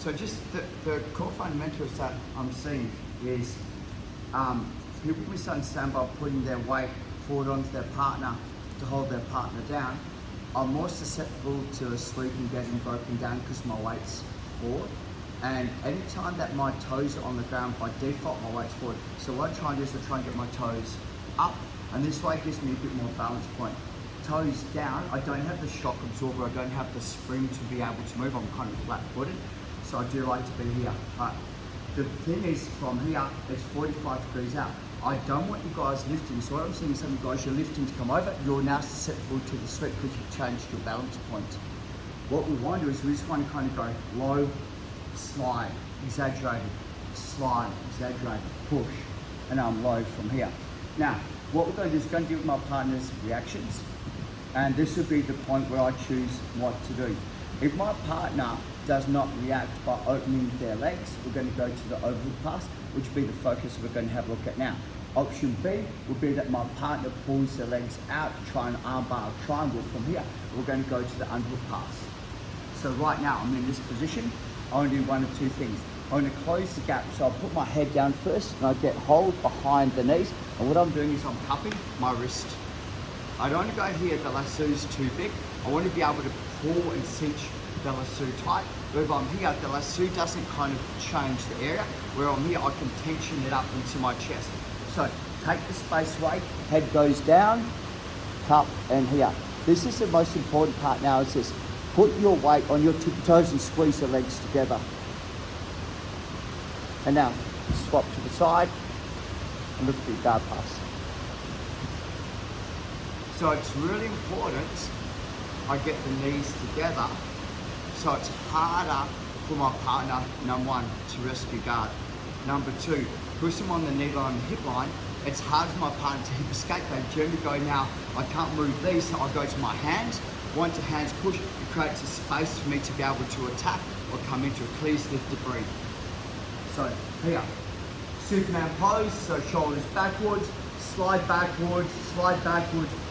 So just the core fundamentals that I'm seeing is people misunderstand by putting their weight forward onto their partner to hold their partner down. I'm more susceptible to a sweep and getting broken down because my weight's forward. And anytime that my toes are on the ground, by default my weight's forward. So what I try and do is I try and get my toes up, and this way it gives me a bit more balance point. Toes down, I don't have the shock absorber, I don't have the spring to be able to move, I'm kind of flat-footed. So I do like to be here. But the thing is, from here, it's 45 degrees out. I don't want you guys lifting. So what I'm saying is, some of you guys, you're lifting to come over, you're now susceptible to the sweep because you've changed your balance point. What we want to do is we just want to kind of go low, slide, exaggerated, slide, exaggerated, push, and I'm low from here. Now, what we're going to do is going to deal with my partner's reactions, and this will be the point where I choose what to do. If my partner does not react by opening their legs, we're going to go to the overhook pass, which will be the focus we're going to have a look at now. Option B will be that my partner pulls their legs out to try and armbar a triangle from here. We're going to go to the underhook pass. So right now I'm in this position. I want to do one of two things. I want to close the gap, so I'll put my head down first and I get hold behind the knees. And what I'm doing is I'm cupping my wrist. I don't want to go here, the lasso's too big. I want to be able to pull and cinch the lasso tight. But if I'm here, the lasso doesn't kind of change the area. Where I'm here, I can tension it up into my chest. So take the space away, head goes down, cup, and here. This is the most important part now, is this. Put your weight on your tippy toes and squeeze the legs together. And now, swap to the side and look for your guard pass. So it's really important I get the knees together, so it's harder for my partner, number one, to rescue guard. Number two, push them on the knee line and hip line. It's hard for my partner to hip escape. They generally go, now I can't move these, so I go to my hands. Once the hands push, it creates a space for me to be able to attack or come into it, clears the debris. So here, Superman pose, so shoulders backwards, slide backwards,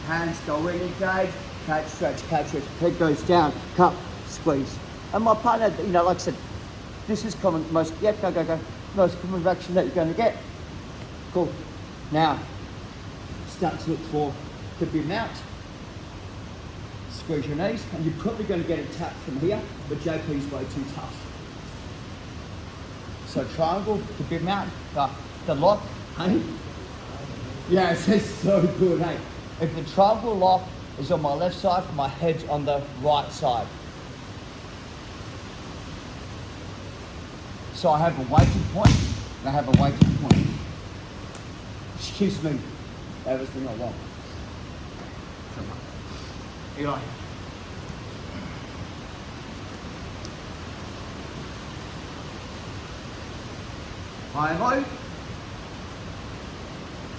hands go in, engage, catch, stretch, head goes down, cup, squeeze. And my partner, you know, like I said, this is common, most common reaction that you're going to get. Cool. Now, start to look for the big mount. Squeeze your knees, and you're probably going to get a tap from here, but JP's way too tough. So triangle, the big mount, the lock, hey? Yeah, it's so good, hey? If the triangle lock is on my left side, my head's on the right side. So I have a weighted point, and I have a weighted point. Excuse me, that was not long. Eli. High and low.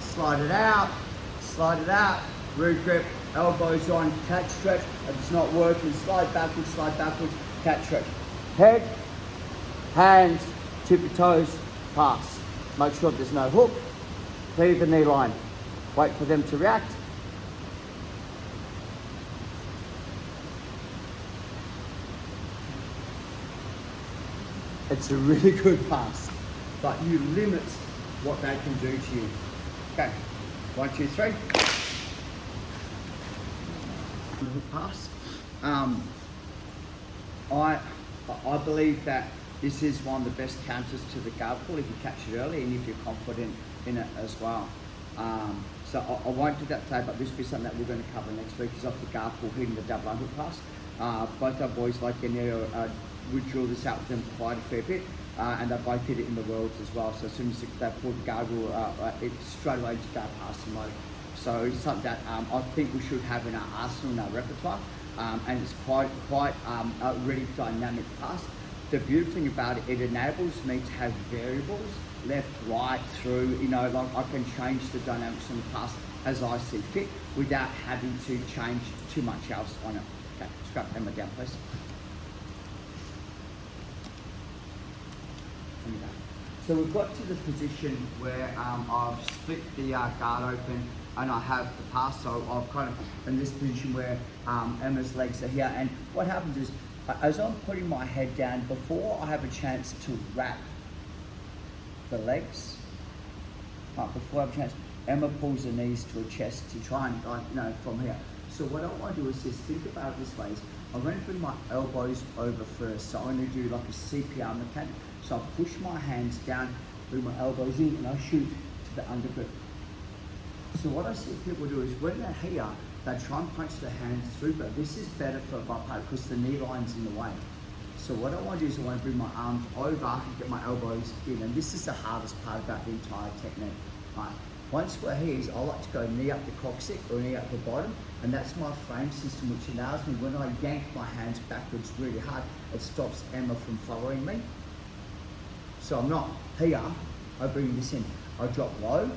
Slide it out, root grip, elbows on, catch, stretch. If it's not working, slide backwards, catch, stretch. Head, hands, tippy toes, pass. Make sure there's no hook, clear the knee line. Wait for them to react. It's a really good pass, but you limit what they can do to you. Okay, 1, 2, 3. Pass. I believe that this is one of the best counters to the guard pull if you catch it early and if you're confident in it as well. So I won't do that today, but this will be something that we're going to cover next week, is off the guard pull, hitting the double underhook pass. Both our boys, like Enio, we drill this out with them quite a fair bit, and they both hit it in the Worlds as well. So as soon as they pull the guard, it's straight away to guard passing mode. So it's something that I think we should have in our arsenal, in our repertoire, and it's quite a really dynamic pass. The beautiful thing about it, it enables me to have variables, left, right, through, you know, like I can change the dynamics on the pass as I see fit without having to change too much else on it. Okay, scrap them down, please. So we've got to the position where I've split the guard open and I have the pass. So I've kind of in this position where Emma's legs are here. And what happens is as I'm putting my head down, before I have a chance to wrap the legs, before I have a chance, Emma pulls her knees to her chest to try and, like, you know, from here. So what I want to do is just think about it this way. I'm going to bring my elbows over first. So I'm going to do like a CPR mechanic. So I push my hands down, bring my elbows in, and I shoot to the undergrip. So what I see people do is when they're here, they try and punch their hands through, but this is better for my part because the knee line's in the way. So what I want to do is I want to bring my arms over and get my elbows in, and this is the hardest part about the entire technique. Right. Once we're here, I like to go knee up the coccyx or knee up the bottom, and that's my frame system, which allows me, when I yank my hands backwards really hard, it stops Emma from following me. So I'm not here, I bring this in. I drop low,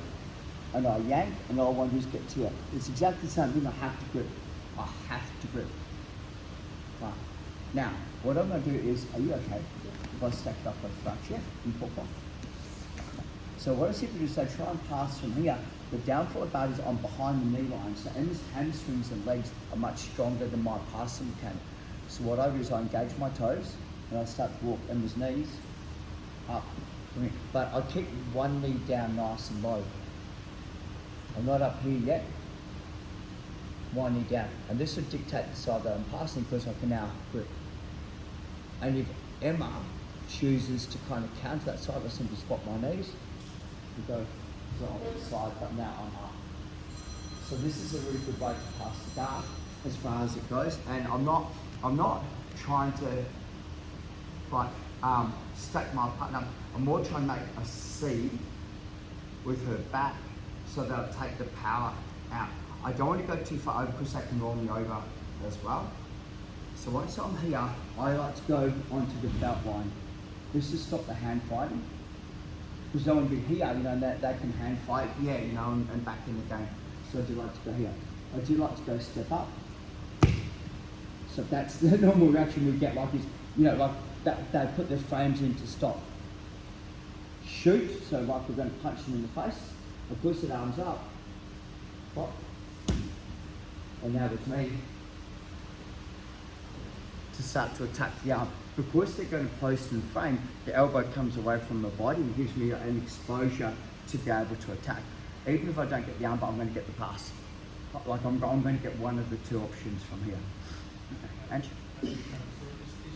and I yank, and all I want to do is get to it. It's exactly the same thing. I have to grip. I have to grip. Right. Now, what I'm going to do is, are you okay? If I stack up a fracture and pop off. So what I see people do is they try and pass from here. The downfall about it is I'm behind the knee line. So Emma's hamstrings and legs are much stronger than my passing mechanic. So what I do is I engage my toes, and I start to walk Emma's knees up from here. But I keep one knee down nice and low. I'm not up here yet. One knee down. And this would dictate the side that I'm passing because I can now grip. And if Emma chooses to kind of counter that side, I simply swap my knees. We go on the side, but now I'm up. So this is a really good way to pass the guard as far as it goes. And I'm not trying to like stack my partner. I'm more trying to make a C with her back so that'll take the power out. I don't want to go too far over because that can roll me over as well. So once I'm here, I like to go onto the belt line. This is stop the hand fighting. Because I want to be here, you know, and they can hand fight, yeah, you know, and back in the game. So I do like to go here. I do like to go step up. So that's the normal reaction we get, like is, you know, like that they put their frames in to stop. Shoot, so like we're going to punch them in the face. I push the arms up. Pop. And now it's me to start to attack the arm. Because they're going to post and frame, the elbow comes away from the body and gives me an exposure to be able to attack. Even if I don't get the arm, but I'm going to get the pass. Like I'm going to get one of the two options from here. Okay. Ange? Is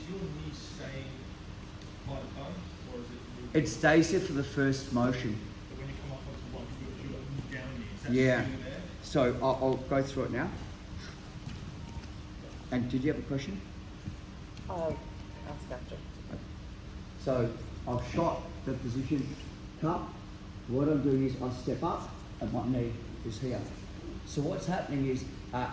your knee staying by the bone, or is it? It stays there for the first motion. But when you come up onto one, you've got your down knee. Is that Yeah. still there? So I'll go through it now. And did you have a question? I'll ask after. So I've shot the position cut. What I'm doing is I step up and my knee is here. So what's happening is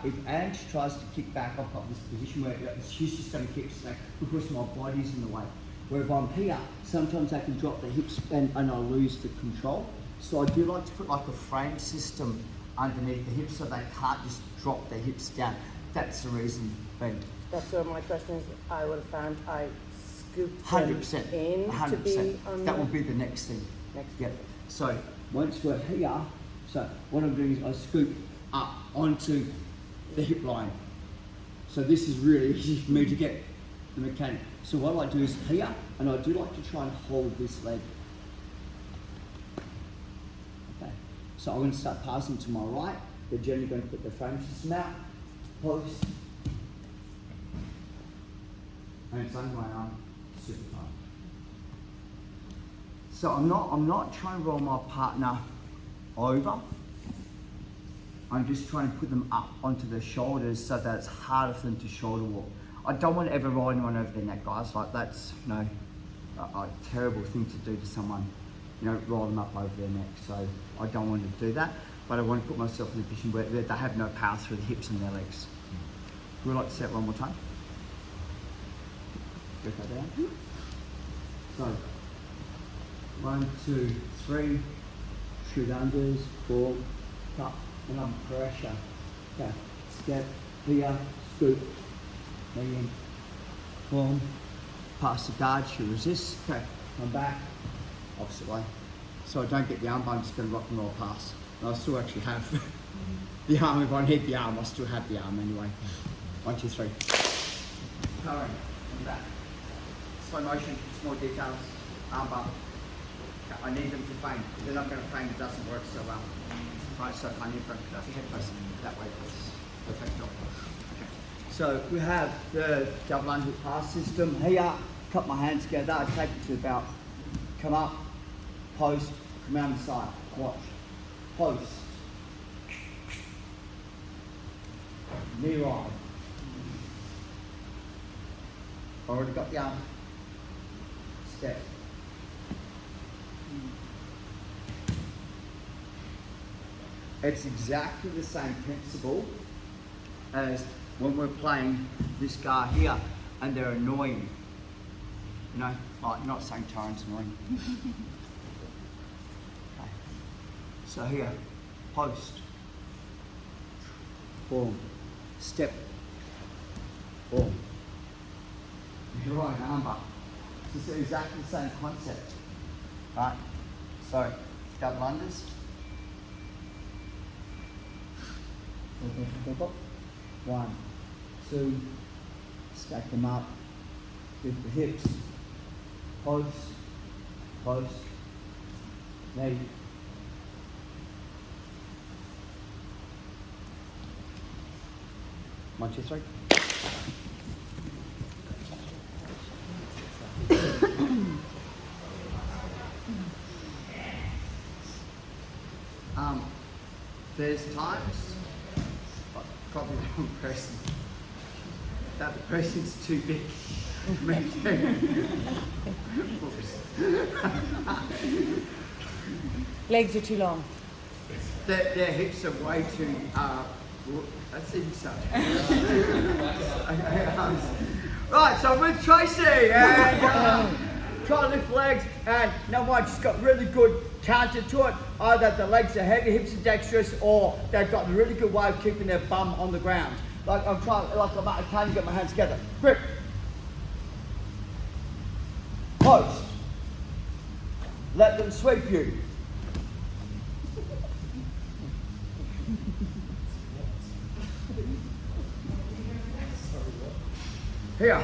if Ange tries to kick back, I've got this position where she's just going to kick back because my body's in the way. Where if I'm here, sometimes I can drop the hips and I'll lose the control. So I do like to put like a frame system underneath the hips so they can't just drop their hips down. That's the reason, Ben. That's what my question is. I would have found I scooped 100%. them in 100%. to be on That the will be the next thing. next. Yep. So once we're here, so what I'm doing is I scoop up onto the hip line. So this is really easy for me to get the mechanic. So what I do is here, and I do like to try and hold this leg. Okay. So I'm going to start passing to my right. They're generally going to put the frame system out, post, and it's under my arm, super tight. So I'm not trying to roll my partner over. I'm just trying to put them up onto their shoulders so that it's harder for them to shoulder walk. I don't want to ever roll anyone over their neck, guys. Like that's, you know, a terrible thing to do to someone. You know, roll them up over their neck. So I don't want to do that. But I want to put myself in a position where they have no power through the hips and their legs. Would you like to say it one more time? Get that down. So 1, 2, 3. Shoot unders, ball, cut, and I'm pressure. Okay, step, here, scoop, knee in, boom, pass the guard, she resists, okay, come back, opposite way. So I don't get the arm, but I'm just going to rock and roll pass. And I still actually have the arm. If I need the arm, I still have the arm anyway. 1, 2, 3. Current. on that. Slow motion, small details, armbar. I need them to frame. If they're not going to frame, it doesn't work so well. Right, so I need frame. That's head first. That way, please. Perfect. Okay. So we have the double unhook pass system here. Cut my hands together. I take it to about, come up, post, come around the side. Watch. Post. Knee ride. Already got the arm. Step. It's exactly the same principle as when we're playing this guy here and they're annoying. You know, like not saying Tyron's annoying. Okay. So here, post, boom, step, boom. Right, armbar. It's exactly the same concept, right? So, double unders. 1, 2, stack them up, lift the hips, post, post, knee. One, two, three. There's times, probably the wrong person, that the person's too big. Legs are too long. Their hips are way too, that's inside. Right, so I'm with Tracy and try to lift legs, and number one, she's got really good counter to it. Either the legs are heavy, hips are dexterous, or they've got a really good way of keeping their bum on the ground. Like I'm trying, I can't get my hands together. Grip. Post. Let them sweep you. Here.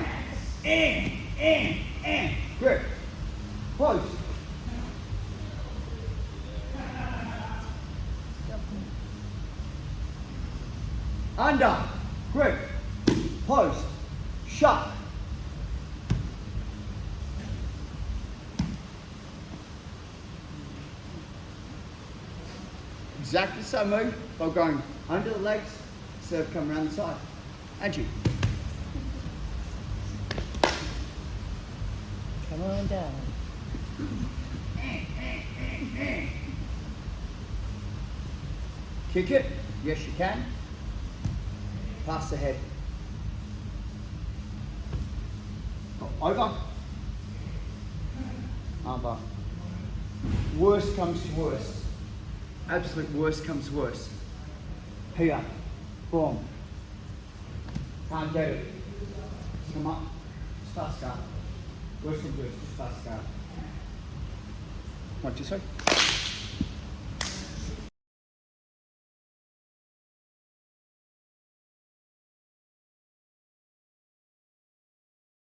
Grip. Post. Under. Grip. Post. Shut. Exactly the same move by going under the legs instead of coming around the side. Angie. Come on down. Kick it. Yes, you can. Pass the head. Over. Armbar. Worst comes to worst. Absolute worst comes to worst. Here. Boom. Can't get it. Come up. Just pass guard. Worst comes to worst. Just pass guard. 1, 2, 3.